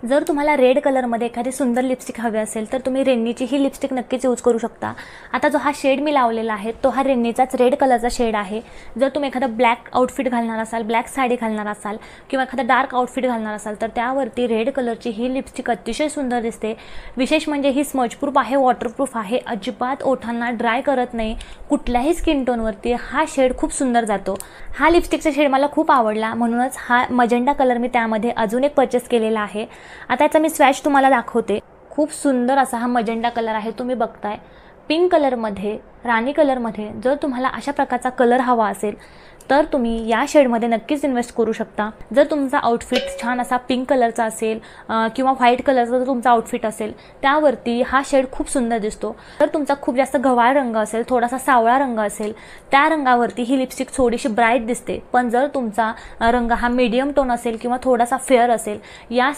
जर तुम्हाला रेड कलरमध्ये एखादी सुंदर लिपस्टिक हवी असेल तर तुम्ही रेन्नीची ही लिपस्टिक नक्कीच यूज करू शकता। आता जो हा शेड मी लावलेला आहे तो हा रेन्नीचाच रेड कलरचा शेड आहे। जर तुम्ही एखादा ब्लॅक आउटफिट घालणार असाल, ब्लॅक साडी घालणार असाल किंवा एखादा डार्क आउटफिट घालणार असाल तर त्यावरती रेड कलरची ही लिपस्टिक अतिशय सुंदर दिसते। विशेष म्हणजे ही स्मजप्रूफ आहे, वॉटरप्रूफ आहे, अजिबात ओठांना ड्राय करत नाही। कुठल्याही स्किन टोनवरती हा शेड खूप सुंदर जातो। हा लिपस्टिकचा शेड मला खूप आवडला म्हणूनच हा मजेंडा कलर मी त्यामध्ये अजून एक परचेस केलेला आहे। आता याचा मी स्वॅच तुम्हाला दाखवते। खूप सुंदर असा हा मजेंडा कलर आहे, तुम्ही बघताय। पिंक कलरमध्ये, राणी कलरमध्ये जर तुम्हाला अशा प्रकारचा कलर हवा असेल तर तुम्ही या शेडमध्ये नक्कीच इन्वेस्ट करू शकता। जर तुमचा आउटफिट छान असा पिंक कलरचा असेल किंवा व्हाईट कलरचा जर तुमचा आउटफिट असेल त्यावरती हा शेड खूप सुंदर दिसतो। जर तुमचा खूप जास्त गव्हाळ रंग असेल, थोडासा सावळा रंग असेल त्या रंगावरती ही लिपस्टिक थोडीशी ब्राईट दिसते। पण जर तुमचा रंग हा मीडियम टोन असेल किंवा थोडासा फेअर असेल, या